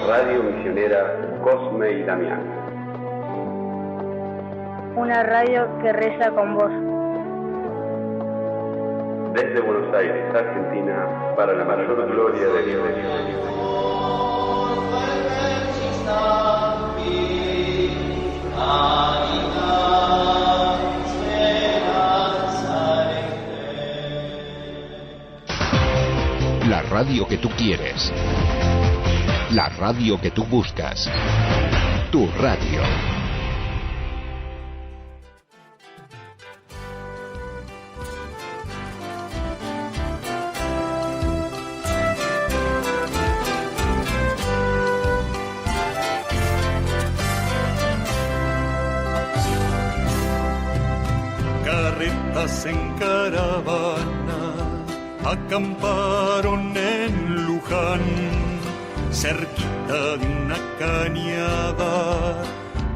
Radio Misionera Cosme y Damián. Una radio que reza con vos. Desde Buenos Aires, Argentina, para la mayor gloria de Dios. La radio que tú quieres. La radio que tú buscas. Tu radio. Carretas en caravana acamparon en Luján, cerquita de una cañada,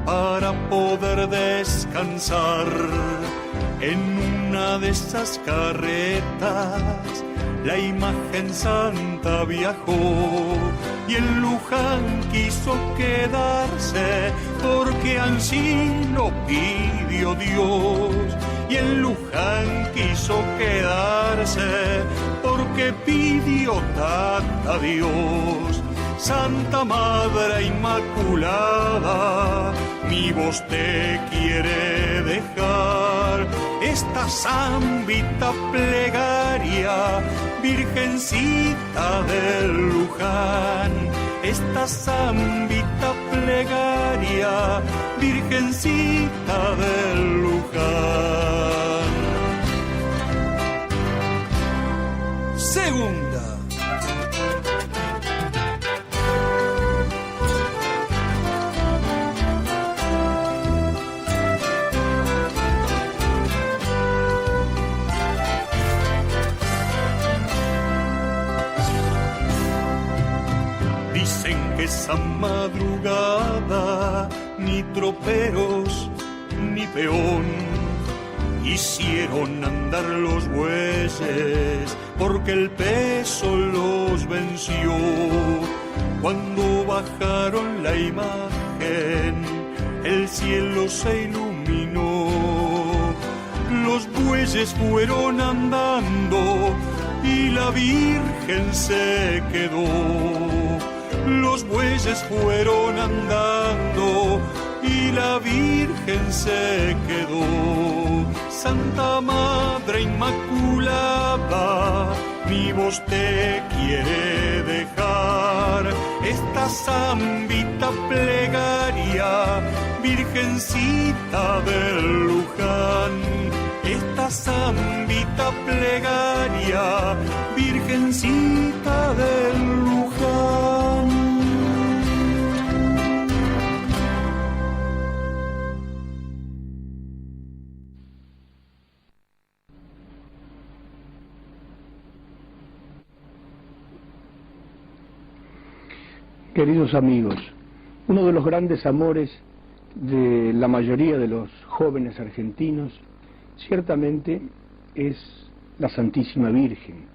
para poder descansar. En una de esas carretas la imagen santa viajó, y en Luján quiso quedarse porque ansí lo pidió Dios. Y en Luján quiso quedarse porque pidió tata Dios. Santa Madre Inmaculada, mi voz te quiere dejar esta zambita plegaria, Virgencita del Luján. Esta zambita plegaria, Virgencita del Luján. Segunda. Dicen que esa madrugada ni troperos ni peón hicieron andar los bueyes, porque el peso los venció. Cuando bajaron la imagen, el cielo se iluminó. Los bueyes fueron andando y la Virgen se quedó. Los bueyes fueron andando y la Virgen se quedó. Santa Madre Inmaculada, mi voz te quiere dejar esta zambita plegaria, Virgencita del Luján. Esta zambita plegaria, Virgencita del Luján. Queridos amigos, uno de los grandes amores de la mayoría de los jóvenes argentinos ciertamente es la Santísima Virgen,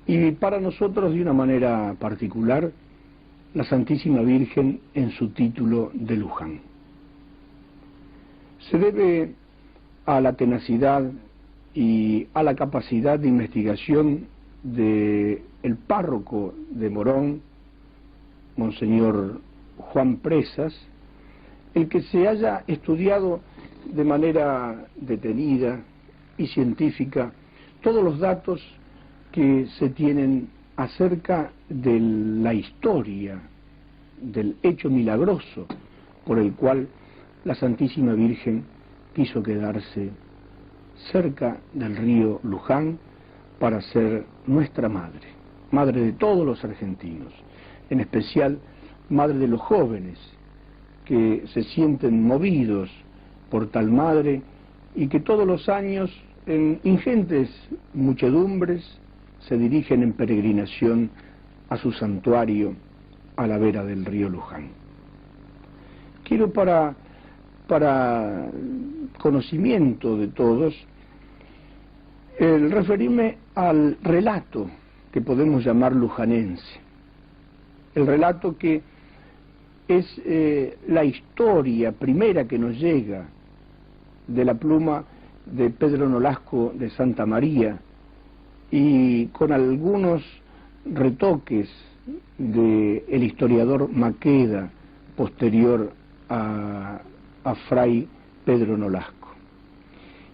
y para nosotros de una manera particular la Santísima Virgen en su título de Luján. Se debe a la tenacidad y a la capacidad de investigación del párroco de Morón, Monseñor Juan Presas, el que se haya estudiado de manera detenida y científica todos los datos que se tienen acerca de la historia del hecho milagroso por el cual la Santísima Virgen quiso quedarse cerca del río Luján para ser nuestra madre, madre de todos los argentinos, en especial madre de los jóvenes que se sienten movidos por tal madre y que todos los años en ingentes muchedumbres se dirigen en peregrinación a su santuario a la vera del río Luján. Quiero para conocimiento de todos referirme al relato que podemos llamar lujanense, el relato que es la historia primera que nos llega de la pluma de Pedro Nolasco de Santa María, y con algunos retoques del historiador Maqueda, posterior a Fray Pedro Nolasco.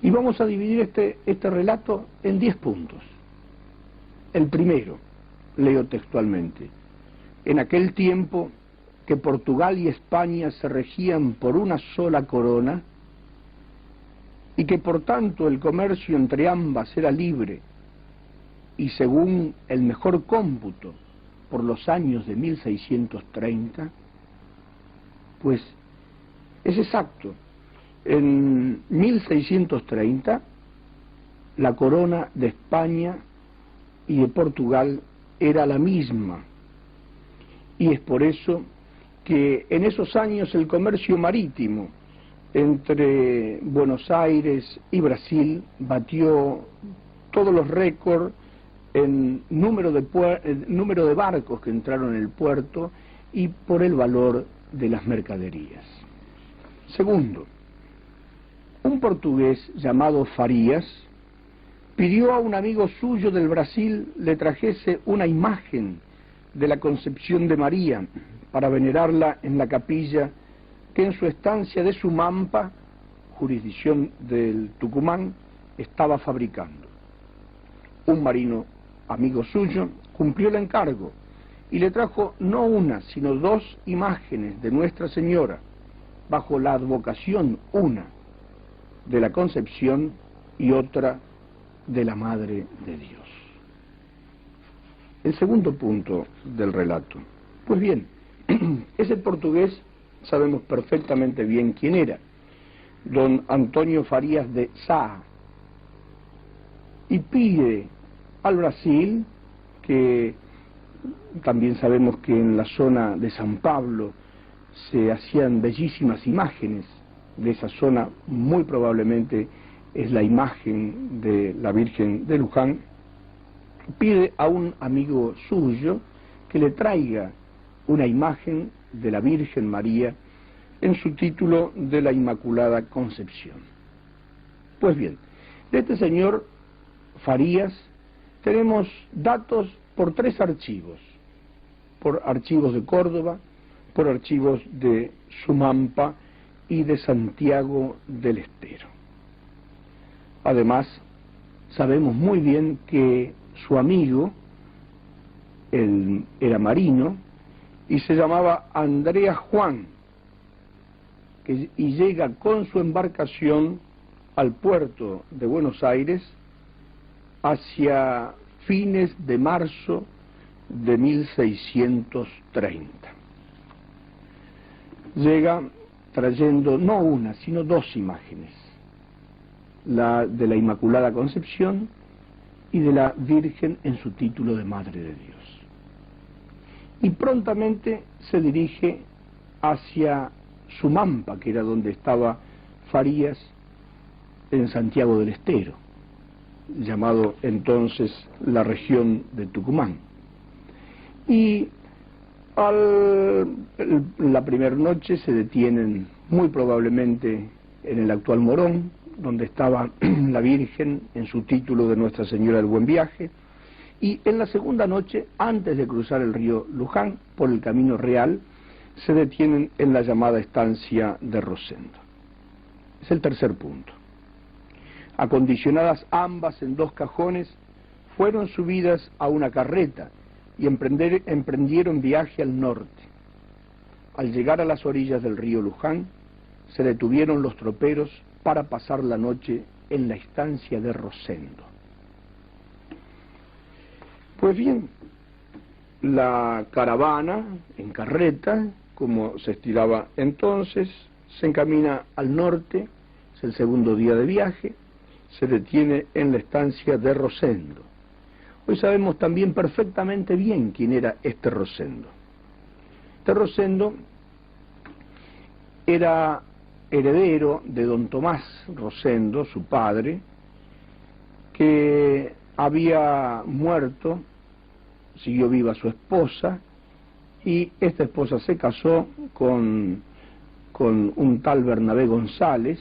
Y vamos a dividir este relato en 10 puntos. El primero, leo textualmente: en aquel tiempo que Portugal y España se regían por una sola corona, y que por tanto el comercio entre ambas era libre, y según el mejor cómputo, por los años de 1630, pues es exacto. En 1630, la corona de España y de Portugal era la misma, y es por eso que en esos años el comercio marítimo entre Buenos Aires y Brasil batió todos los récords en número de barcos que entraron en el puerto y por el valor de las mercaderías. Segundo, un portugués llamado Farías pidió a un amigo suyo del Brasil le trajese una imagen de la Concepción de María para venerarla en la capilla que en su estancia de Sumampa, jurisdicción del Tucumán, estaba fabricando. Un marino amigo suyo cumplió el encargo y le trajo no una, sino 2 imágenes de Nuestra Señora, bajo la advocación, una de la Concepción y otra de la Madre de Dios. El segundo punto del relato. Pues bien, ese portugués sabemos perfectamente bien quién era, don Antonio Farías de Sá, y pide al Brasil, que también sabemos que en la zona de San Pablo se hacían bellísimas imágenes de esa zona, muy probablemente es la imagen de la Virgen de Luján, pide a un amigo suyo que le traiga una imagen de la Virgen María en su título de la Inmaculada Concepción. Pues bien, de este señor Farías tenemos datos por 3 archivos, por archivos de Córdoba, por archivos de Sumampa y de Santiago del Estero. Además, sabemos muy bien que su amigo, él era marino, y se llamaba Andrea Juan, y llega con su embarcación al puerto de Buenos Aires hacia fines de marzo de 1630. Llega trayendo no una, sino 2 imágenes, la de la Inmaculada Concepción y de la Virgen en su título de Madre de Dios. Y prontamente se dirige hacia Sumampa, que era donde estaba Farías, en Santiago del Estero, llamado entonces la región de Tucumán. Y la primera noche se detienen muy probablemente en el actual Morón, donde estaba la Virgen en su título de Nuestra Señora del Buen Viaje, y en la segunda noche, antes de cruzar el río Luján por el Camino Real, se detienen en la llamada estancia de Rosendo. Es el tercer punto. Acondicionadas ambas en 2 cajones, fueron subidas a una carreta y emprendieron viaje al norte. Al llegar a las orillas del río Luján, se detuvieron los troperos para pasar la noche en la estancia de Rosendo. Pues bien, la caravana en carreta, como se estilaba entonces, se encamina al norte, es el segundo día de viaje, se detiene en la estancia de Rosendo. Hoy sabemos también perfectamente bien quién era este Rosendo. Este Rosendo era heredero de don Tomás Rosendo, su padre, que había muerto, siguió viva su esposa, y esta esposa se casó con un tal Bernabé González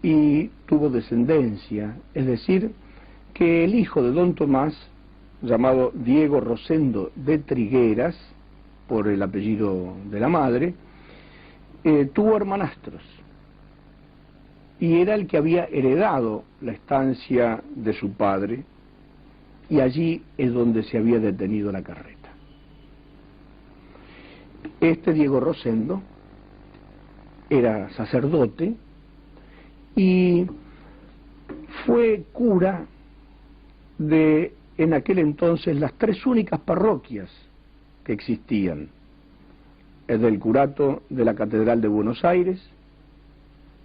y tuvo descendencia, es decir, que el hijo de don Tomás, llamado Diego Rosendo de Trigueras, por el apellido de la madre, tuvo hermanastros, y era el que había heredado la estancia de su padre, y allí es donde se había detenido la carreta. Este Diego Rosendo era sacerdote y fue cura de, en aquel entonces, las 3 únicas parroquias que existían: el del curato de la Catedral de Buenos Aires,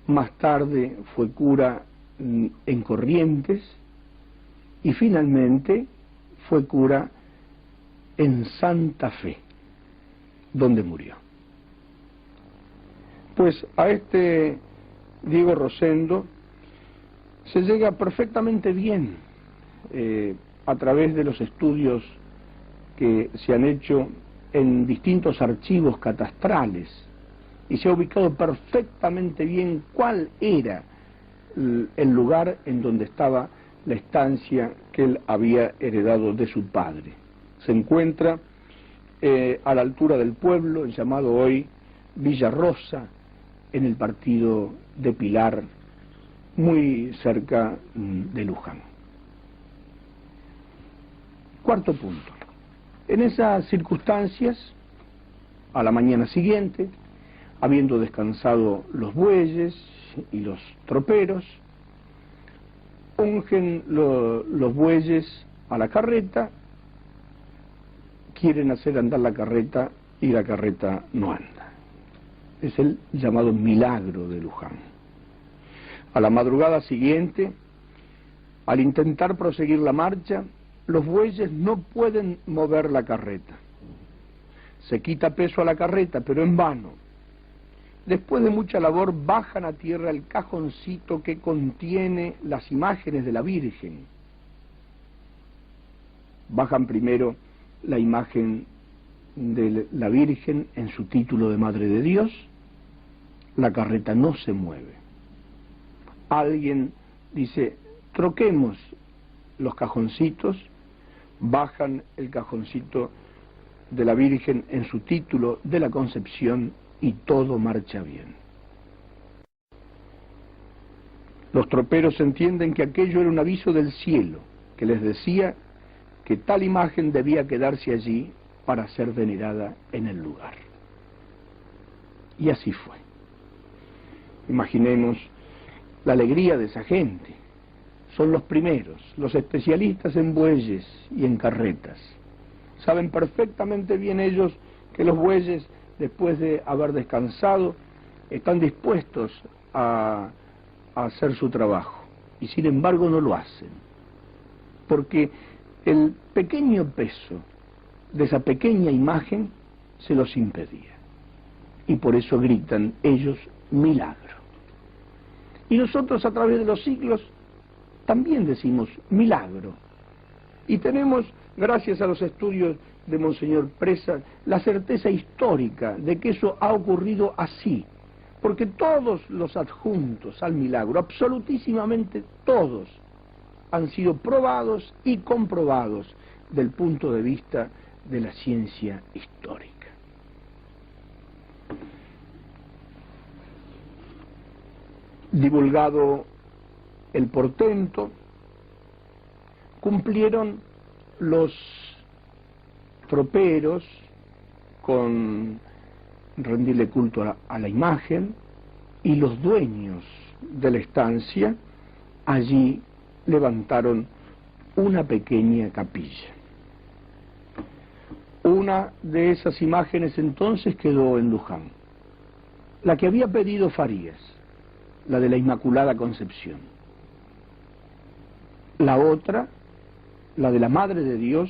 más tarde fue cura en Corrientes, y finalmente fue cura en Santa Fe, donde murió. Pues a este Diego Rosendo se llega perfectamente bien a través de los estudios que se han hecho en distintos archivos catastrales, y se ha ubicado perfectamente bien cuál era el lugar en donde estaba la estancia que él había heredado de su padre. Se encuentra a la altura del pueblo llamado hoy Villa Rosa, en el partido de Pilar, muy cerca de Luján. Cuarto punto. En esas circunstancias, a la mañana siguiente, habiendo descansado los bueyes y los troperos, ungen los bueyes a la carreta, quieren hacer andar la carreta y la carreta no anda. Es el llamado milagro de Luján. A la madrugada siguiente, al intentar proseguir la marcha, los bueyes no pueden mover la carreta. Se quita peso a la carreta, pero en vano. Después de mucha labor, bajan a tierra el cajoncito que contiene las imágenes de la Virgen. Bajan primero la imagen de la Virgen en su título de Madre de Dios. La carreta no se mueve. Alguien dice: troquemos los cajoncitos. Bajan el cajoncito de la Virgen en su título de la Concepción y todo marcha bien. Los troperos entienden que aquello era un aviso del cielo que les decía que tal imagen debía quedarse allí para ser venerada en el lugar. Y así fue. Imaginemos la alegría de esa gente. Son los primeros, los especialistas en bueyes y en carretas. Saben perfectamente bien ellos que los bueyes, después de haber descansado, están dispuestos a hacer su trabajo, y sin embargo no lo hacen, porque el pequeño peso de esa pequeña imagen se los impedía, y por eso gritan ellos: milagro. Y nosotros, a través de los siglos, también decimos milagro, y tenemos, gracias a los estudios de Monseñor Presa, la certeza histórica de que eso ha ocurrido así, porque todos los adjuntos al milagro, absolutísimamente todos, han sido probados y comprobados del punto de vista de la ciencia histórica. Divulgado el portento, cumplieron los troperos con rendirle culto a la imagen, y los dueños de la estancia allí levantaron una pequeña capilla. Una de esas imágenes entonces quedó en Luján, la que había pedido Farías, la de la Inmaculada Concepción. La otra la de la Madre de Dios,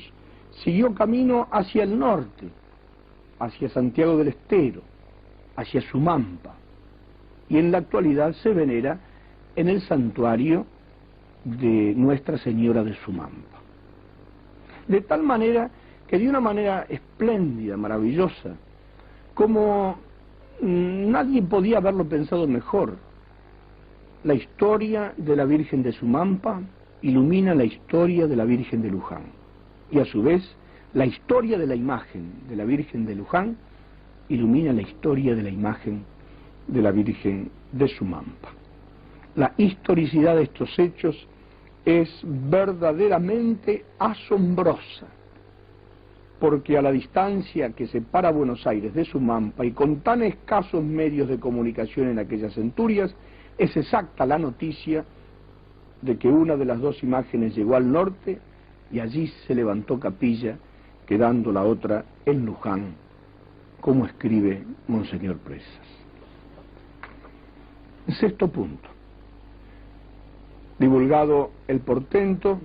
siguió camino hacia el norte, hacia Santiago del Estero, hacia Sumampa, y en la actualidad se venera en el santuario de Nuestra Señora de Sumampa. De tal manera que de una manera espléndida, maravillosa, como nadie podía haberlo pensado mejor, la historia de la Virgen de Sumampa ilumina la historia de la Virgen de Luján, y a su vez la historia de la imagen de la Virgen de Luján ilumina la historia de la imagen de la Virgen de Sumampa. La historicidad de estos hechos es verdaderamente asombrosa, porque a la distancia que separa Buenos Aires de Sumampa y con tan escasos medios de comunicación en aquellas centurias, es exacta la noticia de que una de las dos imágenes llegó al norte y allí se levantó capilla, quedando la otra en Luján, como escribe Monseñor Presas. Sexto punto. Divulgado el portento,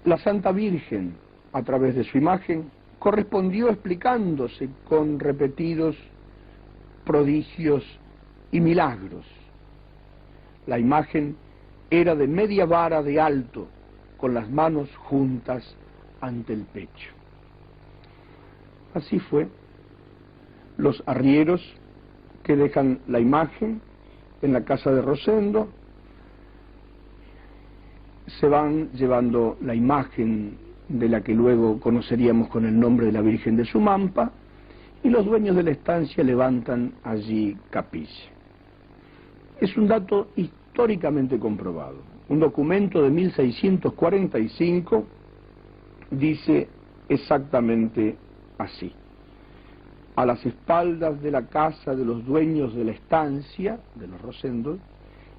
la Santa Virgen, a través de su imagen, correspondió explicándose con repetidos prodigios y milagros. La imagen era de media vara de alto, con las manos juntas ante el pecho. Así fue. Los arrieros que dejan la imagen en la casa de Rosendo se van llevando la imagen de la que luego conoceríamos con el nombre de la Virgen de Sumampa, y los dueños de la estancia levantan allí capilla. Es un dato históricamente comprobado. Un documento de 1645 dice exactamente así: a las espaldas de la casa de los dueños de la estancia, de los Rosendos,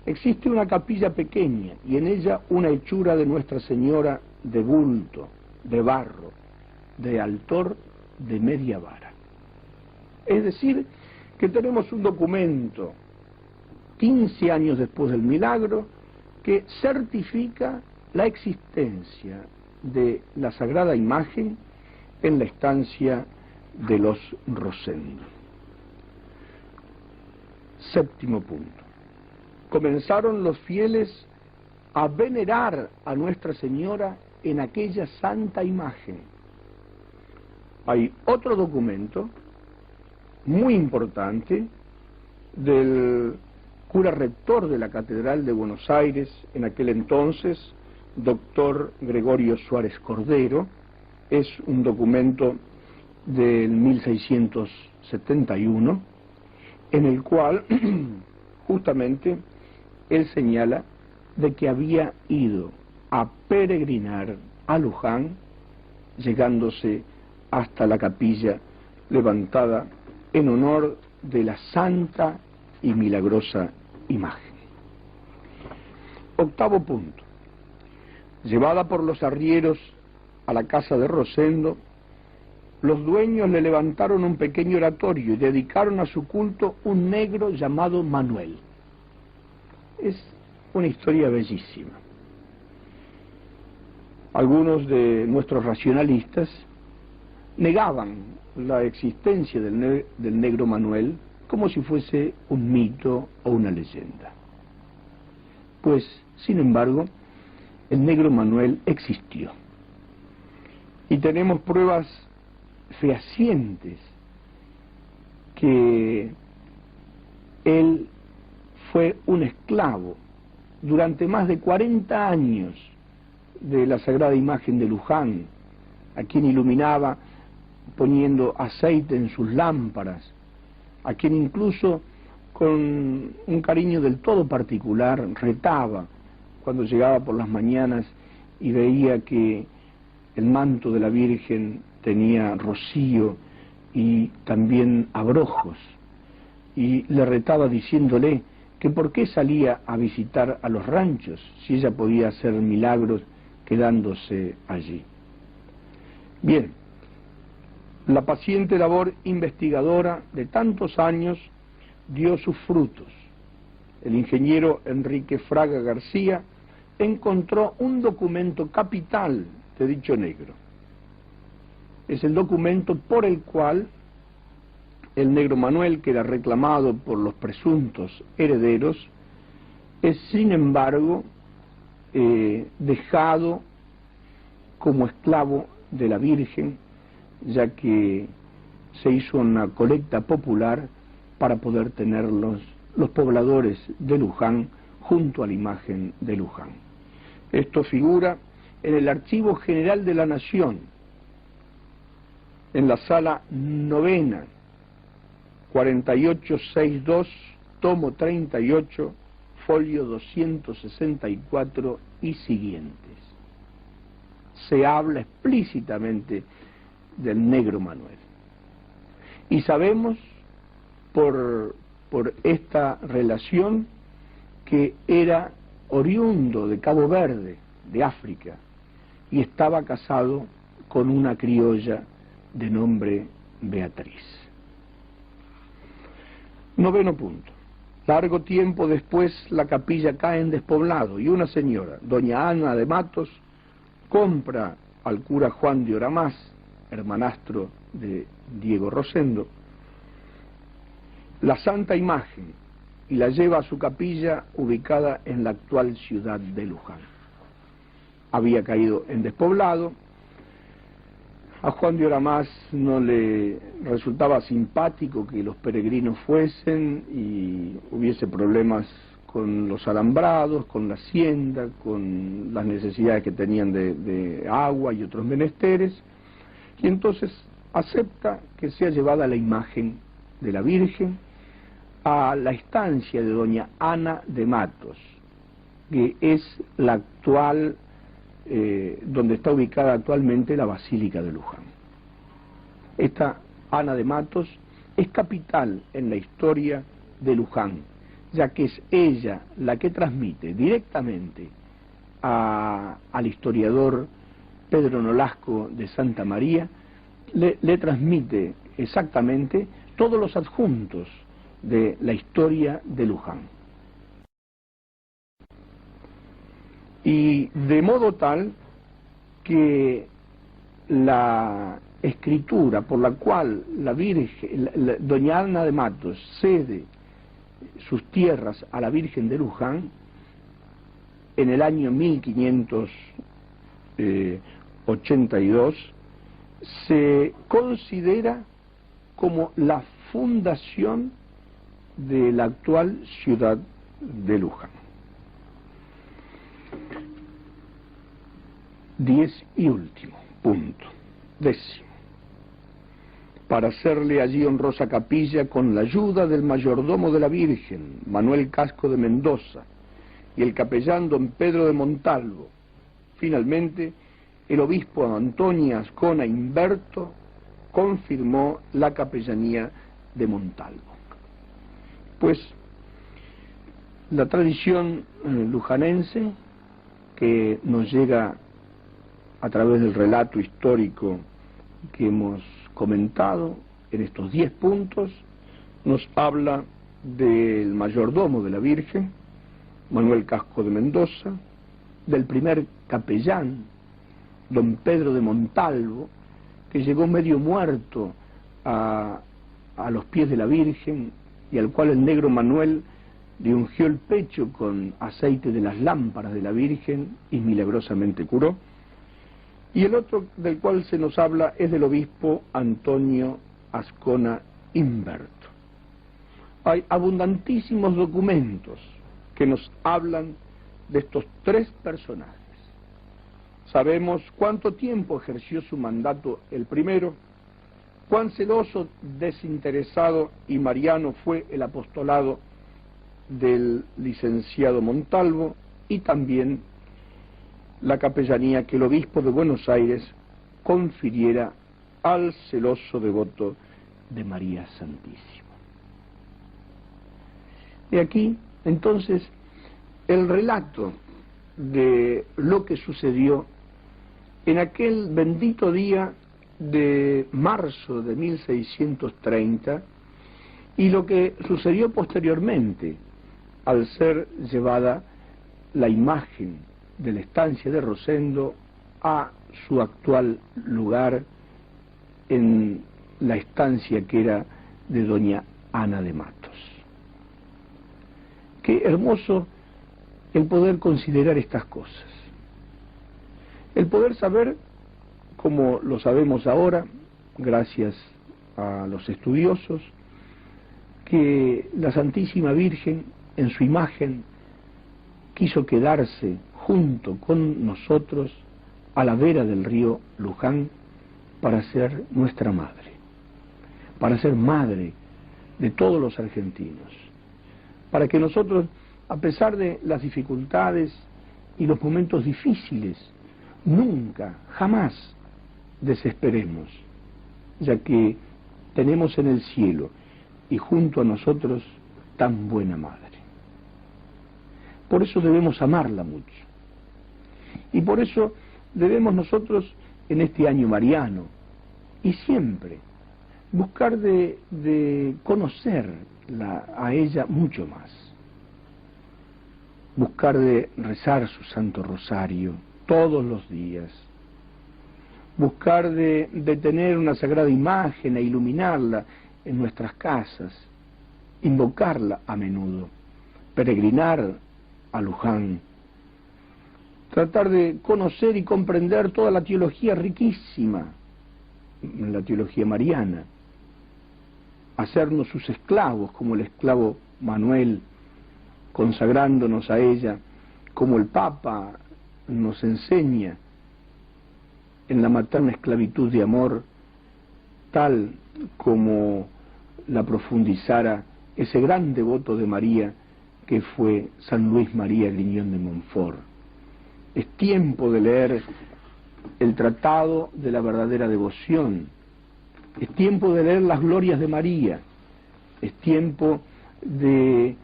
existe una capilla pequeña y en ella una hechura de Nuestra Señora de bulto, de barro, de altor de media vara. Es decir, que tenemos un documento 15 años después del milagro que certifica la existencia de la sagrada imagen en la estancia de los Rosendo. Séptimo punto. Comenzaron los fieles a venerar a Nuestra Señora en aquella santa imagen. Hay otro documento muy importante del cura rector de la Catedral de Buenos Aires en aquel entonces, doctor Gregorio Suárez Cordero. Es un documento del 1671, en el cual justamente él señala de que había ido a peregrinar a Luján, llegándose hasta la capilla levantada en honor de la santa y milagrosa imagen. Octavo punto. Llevada por los arrieros a la casa de Rosendo, los dueños le levantaron un pequeño oratorio y dedicaron a su culto un negro llamado Manuel. Es una historia bellísima. Algunos de nuestros racionalistas negaban la existencia del negro Manuel como si fuese un mito o una leyenda. Pues, sin embargo, el negro Manuel existió. Y tenemos pruebas fehacientes que él fue un esclavo durante más de 40 años de la sagrada imagen de Luján, a quien iluminaba poniendo aceite en sus lámparas, a quien incluso con un cariño del todo particular retaba cuando llegaba por las mañanas y veía que el manto de la Virgen tenía rocío y también abrojos, y le retaba diciéndole que por qué salía a visitar a los ranchos si ella podía hacer milagros quedándose allí. Bien, la paciente labor investigadora de tantos años dio sus frutos. El ingeniero Enrique Fraga García encontró un documento capital de dicho negro. Es el documento por el cual el negro Manuel, que era reclamado por los presuntos herederos, es sin embargo dejado como esclavo de la Virgen, ya que se hizo una colecta popular para poder tener los pobladores de Luján junto a la imagen de Luján. Esto figura en el Archivo General de la Nación, en la sala novena, 4862, tomo 38, folio 264 y siguientes. Se habla explícitamente del negro Manuel. Y sabemos por esta relación que era oriundo de Cabo Verde, de África, y estaba casado con una criolla de nombre Beatriz. Noveno punto. Largo tiempo después la capilla cae en despoblado y una señora, doña Ana de Matos, compra al cura Juan de Oramás, hermanastro de Diego Rosendo, la santa imagen y la lleva a su capilla ubicada en la actual ciudad de Luján. Había caído en despoblado. A Juan de Oramás no le resultaba simpático que los peregrinos fuesen y hubiese problemas con los alambrados, con la hacienda, con las necesidades que tenían de agua y otros menesteres, y entonces acepta que sea llevada la imagen de la Virgen a la estancia de doña Ana de Matos, que es la actual donde está ubicada actualmente la Basílica de Luján. Esta Ana de Matos es capital en la historia de Luján, ya que es ella la que transmite directamente al historiador Pedro Nolasco de Santa María, le transmite exactamente todos los adjuntos de la historia de Luján. Y de modo tal que la escritura por la cual la Virgen, doña Ana de Matos cede sus tierras a la Virgen de Luján en el año 1582, se considera como la fundación de la actual ciudad de Luján. 10 y último punto, 10. Para hacerle allí honrosa capilla con la ayuda del mayordomo de la Virgen, Manuel Casco de Mendoza, y el capellán don Pedro de Montalvo. Finalmente, el obispo Antonio Ascona Imberto confirmó la capellanía de Montalvo. Pues la tradición lujanense, que nos llega a través del relato histórico que hemos comentado en estos 10 puntos, nos habla del mayordomo de la Virgen, Manuel Casco de Mendoza, del primer capellán, don Pedro de Montalvo, que llegó medio muerto a los pies de la Virgen y al cual el negro Manuel le ungió el pecho con aceite de las lámparas de la Virgen y milagrosamente curó. Y el otro del cual se nos habla es del obispo Antonio Ascona Imberto. Hay abundantísimos documentos que nos hablan de estos 3 personajes. Sabemos cuánto tiempo ejerció su mandato el primero, cuán celoso, desinteresado y mariano fue el apostolado del licenciado Montalvo, y también la capellanía que el obispo de Buenos Aires confiriera al celoso devoto de María Santísima. Y aquí, entonces, el relato de lo que sucedió en aquel bendito día de marzo de 1630 y lo que sucedió posteriormente al ser llevada la imagen de la estancia de Rosendo a su actual lugar en la estancia que era de doña Ana de Matos. Qué hermoso el poder considerar estas cosas, el poder saber, como lo sabemos ahora, gracias a los estudiosos, que la Santísima Virgen en su imagen quiso quedarse junto con nosotros a la vera del río Luján para ser nuestra madre, para ser madre de todos los argentinos, para que nosotros, a pesar de las dificultades y los momentos difíciles, nunca, jamás desesperemos, ya que tenemos en el cielo y junto a nosotros tan buena madre. Por eso debemos amarla mucho. Y por eso debemos nosotros, en este año mariano, y siempre, buscar de conocerla a ella mucho más. Buscar de rezar su Santo Rosario todos los días. Buscar de tener una sagrada imagen e iluminarla en nuestras casas. Invocarla a menudo. Peregrinar a Luján. Tratar de conocer y comprender toda la teología riquísima, la teología mariana. Hacernos sus esclavos, como el esclavo Manuel, consagrándonos a ella, como el Papa nos enseña en la materna esclavitud de amor, tal como la profundizara ese gran devoto de María que fue San Luis María Griñón de Montfort. Es tiempo de leer el Tratado de la Verdadera Devoción, es tiempo de leer las glorias de María, es tiempo de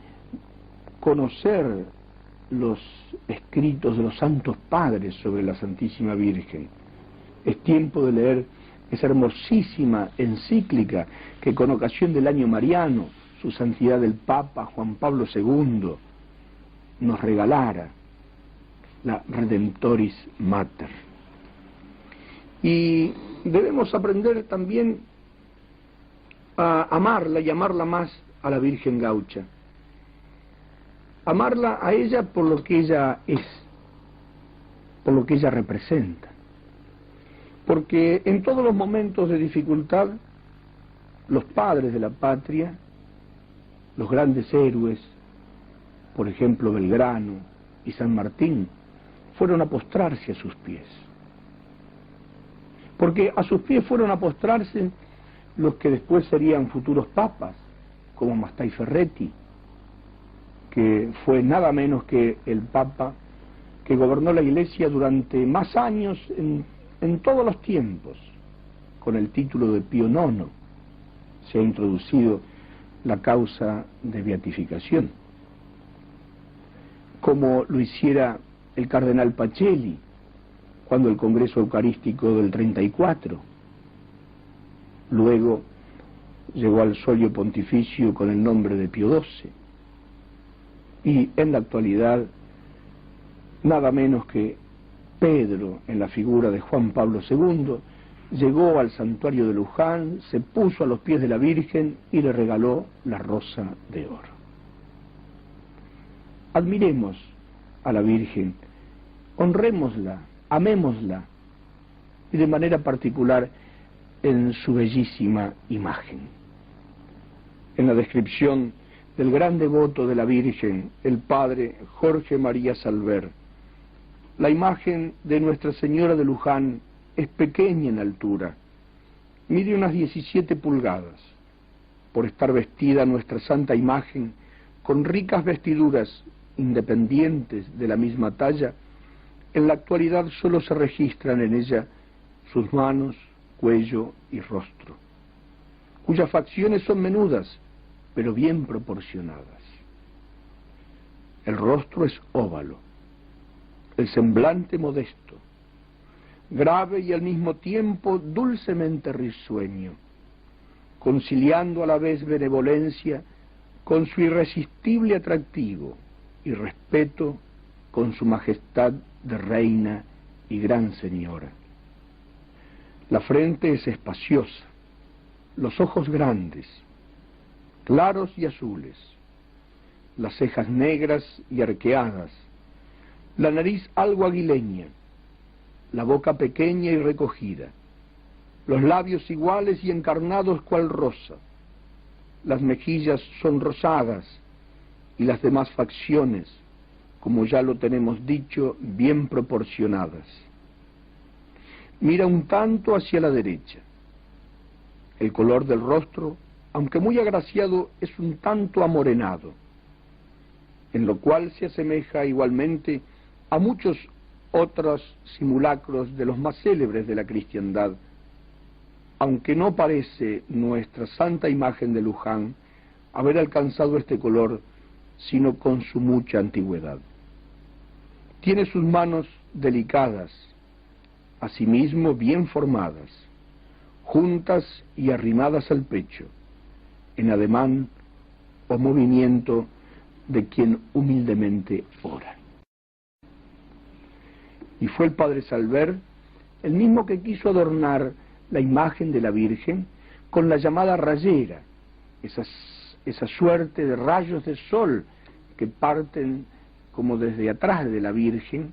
conocer los escritos de los santos padres sobre la Santísima Virgen, es tiempo de leer esa hermosísima encíclica que con ocasión del año mariano su santidad el Papa Juan Pablo II nos regalara, la Redemptoris Mater. Y debemos aprender también a amarla y amarla más a la Virgen Gaucha. Amarla a ella por lo que ella es, por lo que ella representa. Porque en todos los momentos de dificultad, los padres de la patria, los grandes héroes, por ejemplo Belgrano y San Martín, fueron a postrarse a sus pies. Porque a sus pies fueron a postrarse los que después serían futuros papas, como Mastei Ferretti, que fue nada menos que el papa que gobernó la Iglesia durante más años en todos los tiempos, con el título de Pío IX. Se ha introducido la causa de beatificación, como lo hiciera el cardenal Pacelli cuando el Congreso Eucarístico del 34. Luego llegó al solio pontificio con el nombre de Pío XII. Y en la actualidad, nada menos que Pedro, en la figura de Juan Pablo II, llegó al santuario de Luján, se puso a los pies de la Virgen y le regaló la rosa de oro. Admiremos a la Virgen, honrémosla, amémosla, y de manera particular en su bellísima imagen. En la descripción del gran devoto de la Virgen, el padre Jorge María Salver, la imagen de Nuestra Señora de Luján es pequeña en altura, mide unas 17 pulgadas, por estar vestida nuestra santa imagen con ricas vestiduras independientes de la misma talla. En la actualidad solo se registran en ella sus manos, cuello y rostro, cuyas facciones son menudas, pero bien proporcionadas. El rostro es óvalo, el semblante modesto, grave y al mismo tiempo dulcemente risueño, conciliando a la vez benevolencia con su irresistible atractivo y respeto con su majestad de reina y gran señora. La frente es espaciosa, los ojos grandes, claros y azules, las cejas negras y arqueadas, la nariz algo aguileña, la boca pequeña y recogida, los labios iguales y encarnados cual rosa, las mejillas son rosadas y las demás facciones, como ya lo tenemos dicho, bien proporcionadas. Mira un tanto hacia la derecha. El color del rostro, aunque muy agraciado, es un tanto amorenado, en lo cual se asemeja igualmente a muchos otros simulacros de los más célebres de la cristiandad, aunque no parece nuestra santa imagen de Luján haber alcanzado este color sino con su mucha antigüedad. Tiene sus manos delicadas, asimismo bien formadas, juntas y arrimadas al pecho, en ademán o movimiento de quien humildemente ora. Y fue el padre Salver el mismo que quiso adornar la imagen de la Virgen con la llamada rayera, esa suerte de rayos de sol que parten como desde atrás de la Virgen,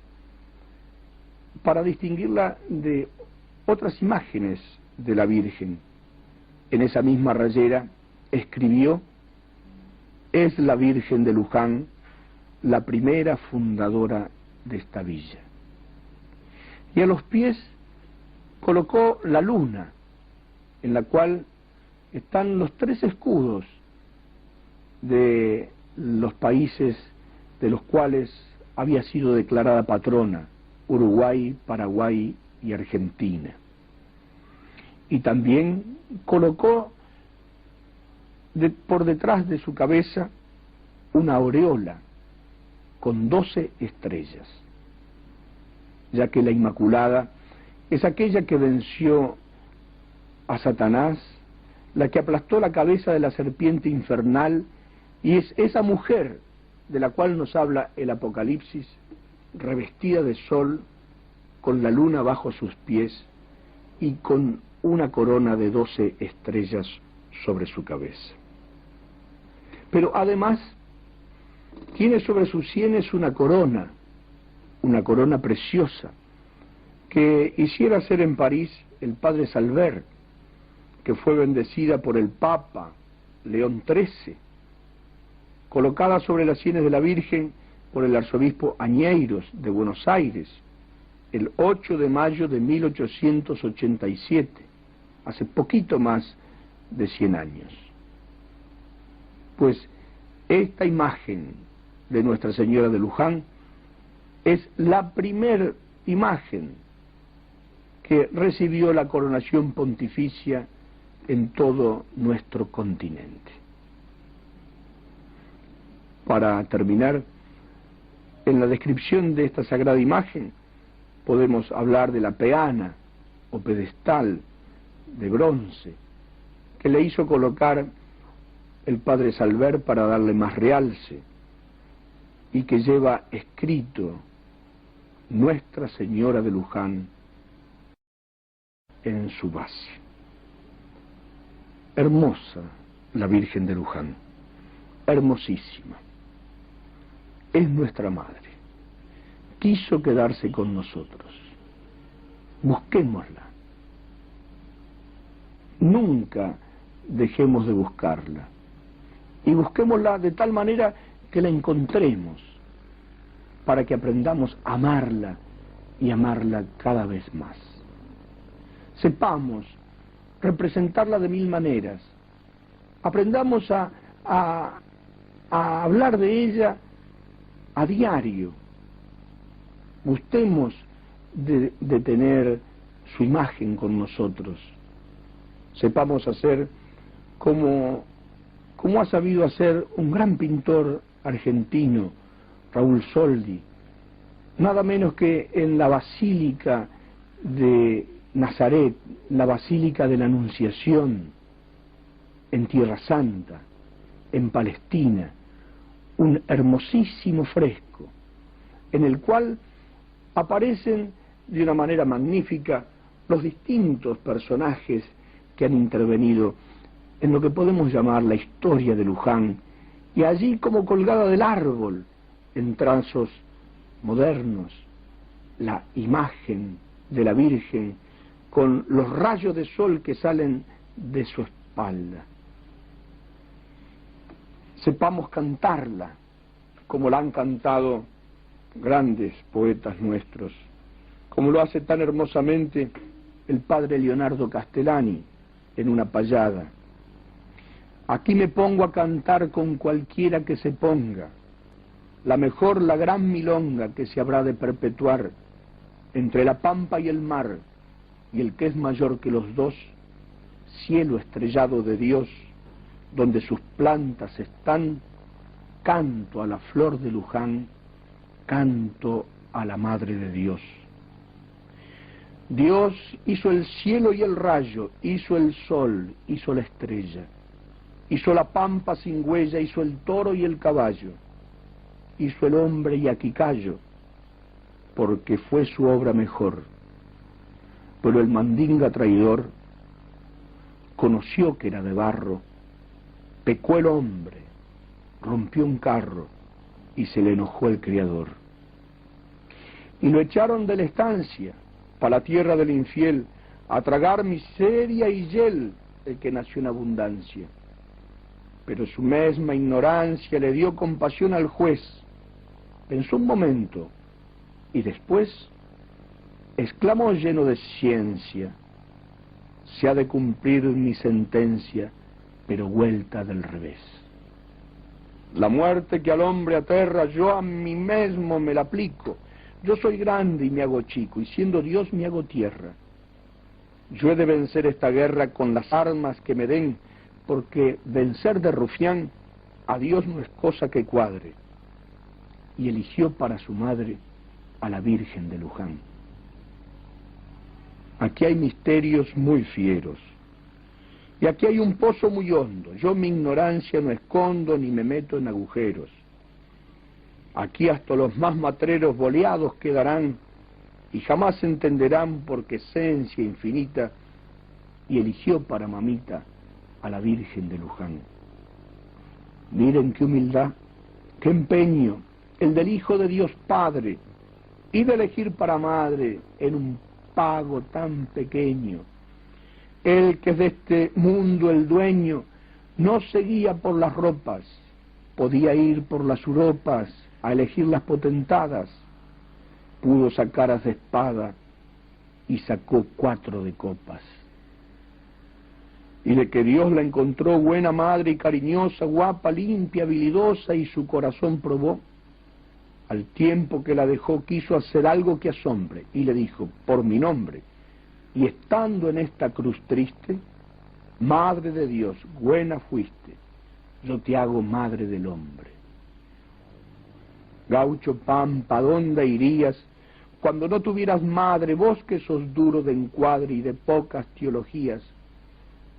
para distinguirla de otras imágenes de la Virgen. En esa misma rayera escribió: es la Virgen de Luján la primera fundadora de esta villa. Y a los pies colocó la luna, en la cual están los 3 escudos de los países de los cuales había sido declarada patrona: Uruguay, Paraguay y Argentina. Y también colocó por detrás de su cabeza una aureola con 12 estrellas, ya que la Inmaculada es aquella que venció a Satanás, la que aplastó la cabeza de la serpiente infernal, y es esa mujer de la cual nos habla el Apocalipsis, revestida de sol, con la luna bajo sus pies y con una corona de 12 estrellas sobre su cabeza. Pero además tiene sobre sus sienes una corona preciosa, que hiciera hacer en París el padre Salver, que fue bendecida por el Papa León XIII, colocada sobre las sienes de la Virgen por el arzobispo Añeiros de Buenos Aires, el 8 de mayo de 1887, hace poquito más de 100 años. Pues esta imagen de Nuestra Señora de Luján es la primer imagen que recibió la coronación pontificia en todo nuestro continente. Para terminar, en la descripción de esta sagrada imagen podemos hablar de la peana o pedestal de bronce que le hizo colocar el padre Salver para darle más realce, y que lleva escrito Nuestra Señora de Luján en su base. Hermosa la Virgen de Luján, hermosísima. Es nuestra madre. Quiso quedarse con nosotros. Busquémosla. Nunca dejemos de buscarla. Y busquémosla de tal manera que la encontremos, para que aprendamos a amarla y amarla cada vez más. Sepamos representarla de 1000 maneras. Aprendamos a hablar de ella a diario. Gustemos de tener su imagen con nosotros. Sepamos hacer como ha sabido hacer un gran pintor argentino, Raúl Soldi, nada menos que en la Basílica de Nazaret, la Basílica de la Anunciación, en Tierra Santa, en Palestina, un hermosísimo fresco en el cual aparecen de una manera magnífica los distintos personajes que han intervenido en lo que podemos llamar la historia de Luján, y allí como colgada del árbol, en trazos modernos, la imagen de la Virgen con los rayos de sol que salen de su espalda. Sepamos cantarla como la han cantado grandes poetas nuestros, como lo hace tan hermosamente el padre Leonardo Castellani en una payada. Aquí me pongo a cantar con cualquiera que se ponga, la mejor la gran milonga que se habrá de perpetuar entre la pampa y el mar, y el que es mayor que los dos, cielo estrellado de Dios, donde sus plantas están, canto a la flor de Luján, canto a la Madre de Dios. Dios hizo el cielo y el rayo, hizo el sol, hizo la estrella, hizo la pampa sin huella, hizo el toro y el caballo, hizo el hombre y aquí callo, porque fue su obra mejor. Pero el mandinga traidor conoció que era de barro, pecó el hombre, rompió un carro y se le enojó el Criador. Y lo echaron de la estancia para la tierra del infiel, a tragar miseria y hiel el que nació en abundancia. Pero su misma ignorancia le dio compasión al juez. Pensó un momento y después exclamó lleno de ciencia: se ha de cumplir mi sentencia, pero vuelta del revés. La muerte que al hombre aterra, yo a mí mismo me la aplico. Yo soy grande y me hago chico, y siendo Dios me hago tierra. Yo he de vencer esta guerra con las armas que me den, porque vencer de rufián a Dios no es cosa que cuadre. Y eligió para su madre a la Virgen de Luján. Aquí hay misterios muy fieros, y aquí hay un pozo muy hondo. Yo mi ignorancia no escondo ni me meto en agujeros. Aquí hasta los más matreros boleados quedarán y jamás entenderán porque esencia infinita, y eligió para mamita a la Virgen de Luján. Miren qué humildad, qué empeño, el del Hijo de Dios Padre, y de elegir para madre en un pago tan pequeño. El que es de este mundo el dueño, no seguía por las ropas, podía ir por las uropas a elegir las potentadas, pudo sacar as de espada y sacó 4 de copas. Y de que Dios la encontró buena madre y cariñosa, guapa, limpia, habilidosa, y su corazón probó, al tiempo que la dejó quiso hacer algo que asombre, y le dijo: por mi nombre, y estando en esta cruz triste, Madre de Dios, buena fuiste, yo te hago madre del hombre. Gaucho Pampa, ¿dónde irías cuando no tuvieras madre? Vos que sos duro de encuadre y de pocas teologías,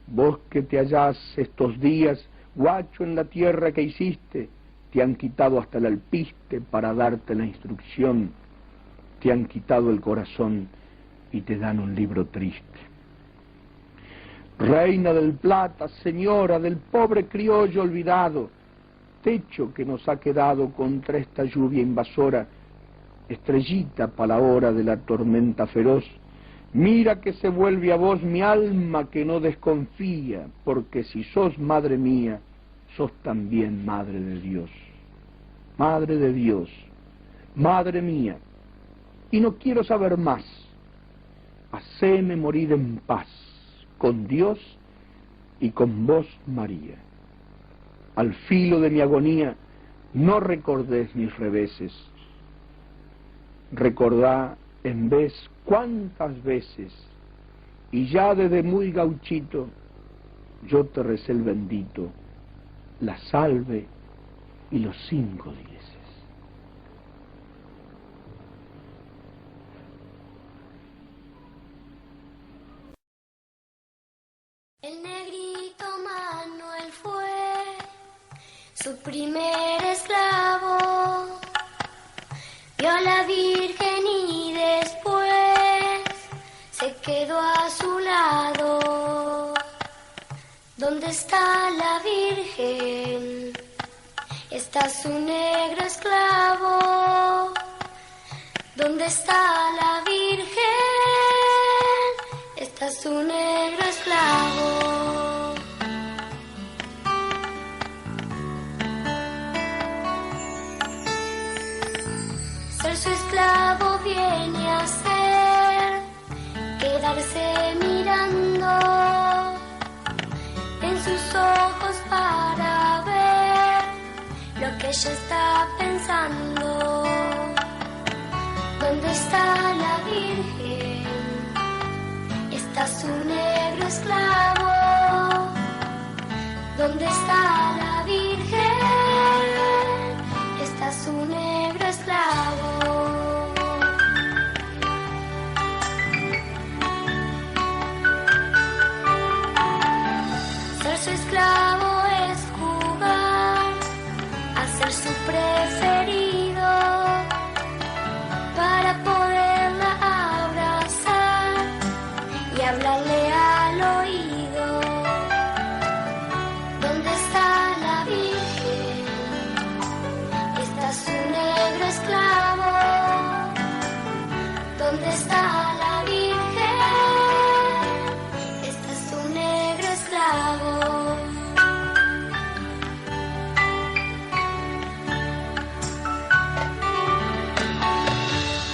vos que te hallás estos días guacho en la tierra que hiciste, te han quitado hasta el alpiste para darte la instrucción, te han quitado el corazón y te dan un libro triste. Reina del Plata, señora del pobre criollo olvidado, techo que nos ha quedado contra esta lluvia invasora, estrellita para la hora de la tormenta feroz, mira que se vuelve a vos mi alma que no desconfía, porque si sos madre mía, sos también madre de Dios. Madre de Dios, madre mía, y no quiero saber más, haceme morir en paz, con Dios y con vos, María. Al filo de mi agonía, no recordés mis reveses, recordá en vez cuántas veces, y ya desde muy gauchito, yo te recé el bendito, la salve y los 5 dieces. El negrito Manuel fue su primer esclavo, Vio a la Virgen y después se quedó a su lado. ¿Dónde está la Virgen? Está su negro esclavo. ¿Dónde está la Virgen? Está su negro esclavo. Ser su esclavo viene a ser quedarse mirando en sus ojos para ver lo que ella está pensando. ¿Dónde está la Virgen? Está su negro esclavo. ¿Dónde está la Virgen? Está su negro esclavo. Ser su esclavo es jugar a ser su preferido para poderla abrazar y hablarle al oído. ¿Dónde está la Virgen? Está su negro esclavo. ¿Dónde está la Virgen? Está su negro esclavo.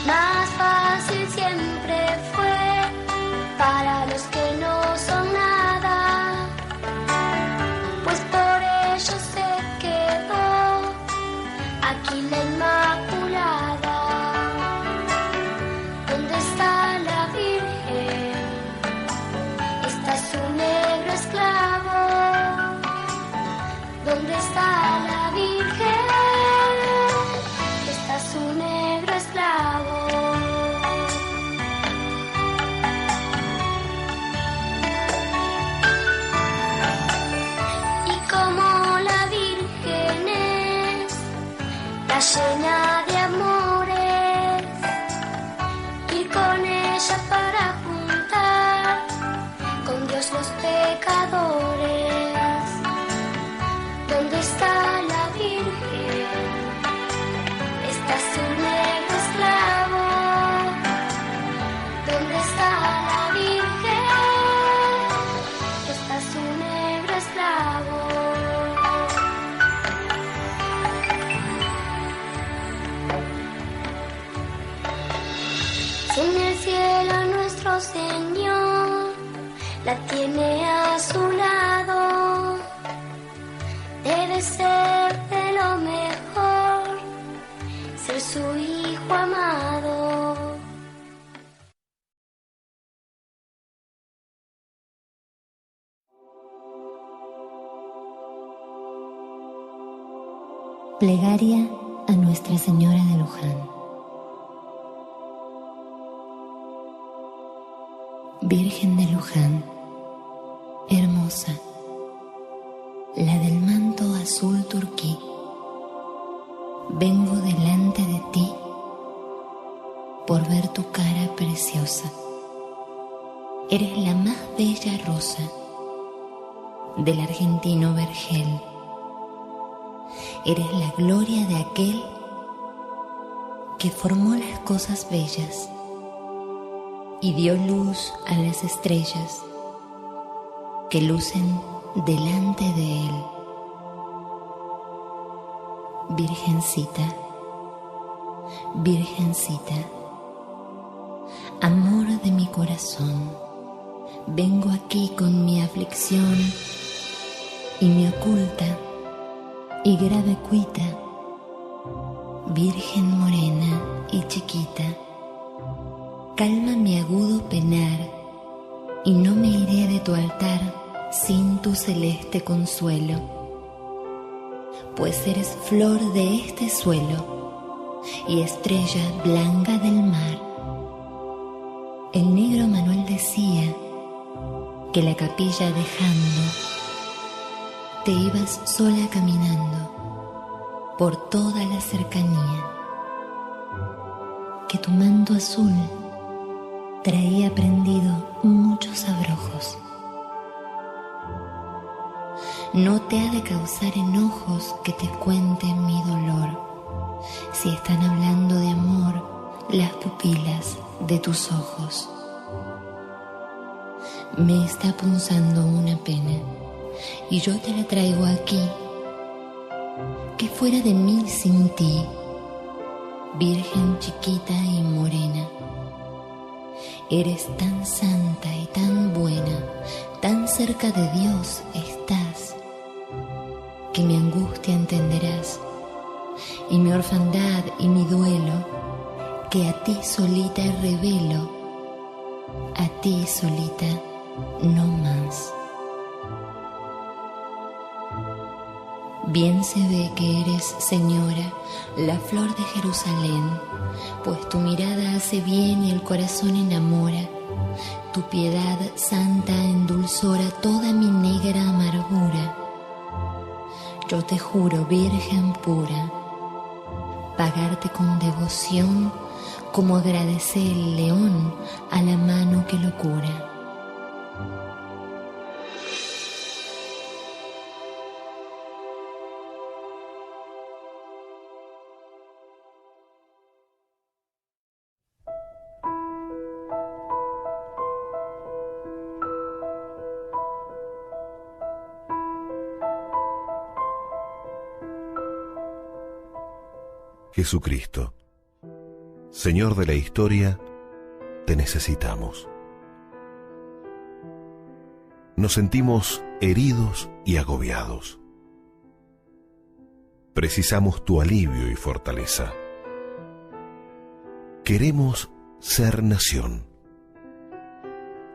Más fácil siempre fue para los que no son nada, pues por ellos se quedó aquí la Inmaculada. ¿Dónde está la Virgen? Está su negro esclavo. ¿Dónde está la Virgen? Está su negro esclavo. Y como la Virgen es la llena de amores, ir con ella para juntar con Dios los pecadores. ¿Dónde está la Virgen? Está su negro esclavo. ¿Dónde está la Virgen? Está su negro esclavo. Si en el cielo nuestro Señor la tiene a su lado, debe ser de lo mejor ser su hijo amado. Plegaria a Nuestra Señora de Luján. Virgen de Luján, hermosa, la del manto azul turquí, vengo delante de ti por ver tu cara preciosa. Eres la más bella rosa del argentino vergel. Eres la gloria de aquel que formó las cosas bellas y dio luz a las estrellas que lucen delante de él. Virgencita, Virgencita, amor de mi corazón, vengo aquí con mi aflicción y mi oculta y grave cuita, Virgen morena y chiquita, calma mi agudo penar y no me iré de tu altar sin tu celeste consuelo, pues eres flor de este suelo y estrella blanca del mar. El negro Manuel decía que la capilla dejando te ibas sola caminando por toda la cercanía. tu manto azul traía prendido muchos abrojos. No te ha de causar enojos que te cuenten mi dolor, si están hablando de amor las pupilas de tus ojos. Me está punzando una pena y yo te la traigo aquí, que fuera de mí sin ti, virgen chiquita y morena. Eres tan santa y tan buena, tan cerca de Dios estás, que mi angustia entenderás, y mi orfandad y mi duelo, que a ti solita revelo, a ti solita no más. Bien se ve que eres, Señora, la flor de Jerusalén, pues tu mirada hace bien y el corazón enamora. Tu piedad santa endulzora toda mi negra amargura. Yo te juro, Virgen pura, pagarte con devoción, como agradece el león a la mano que lo cura. Jesucristo, Señor de la historia, te necesitamos. Nos sentimos heridos y agobiados. Precisamos tu alivio y fortaleza. Queremos ser nación.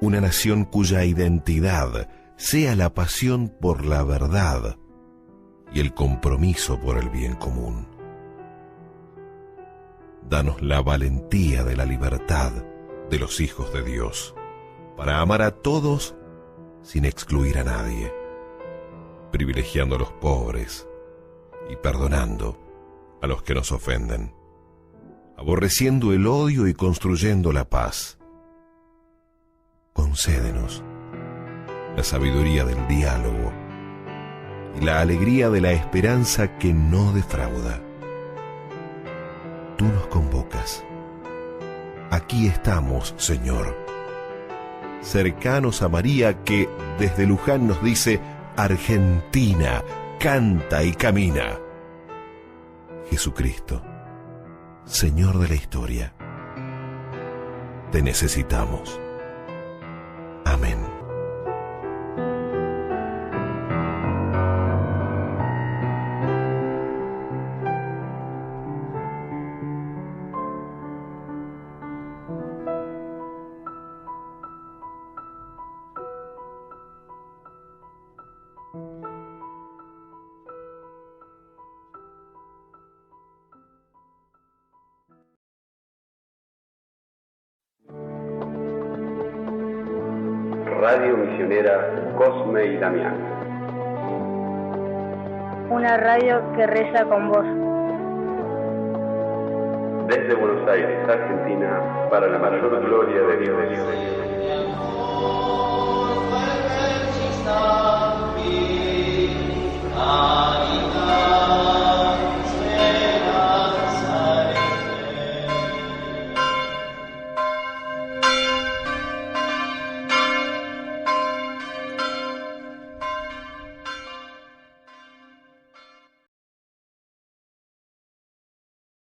Una nación cuya identidad sea la pasión por la verdad y el compromiso por el bien común. Danos la valentía de la libertad de los hijos de Dios, para amar a todos sin excluir a nadie, privilegiando a los pobres y perdonando a los que nos ofenden, aborreciendo el odio y construyendo la paz. Concédenos la sabiduría del diálogo y la alegría de la esperanza que no defrauda. Tú nos convocas. Aquí estamos, Señor, cercanos a María que desde Luján nos dice: Argentina, canta y camina. Jesucristo, Señor de la historia, te necesitamos. Amén. Radio Misionera Cosme y Damián. Una radio que reza con vos. Desde Buenos Aires, Argentina, para la mayor gloria de Dios.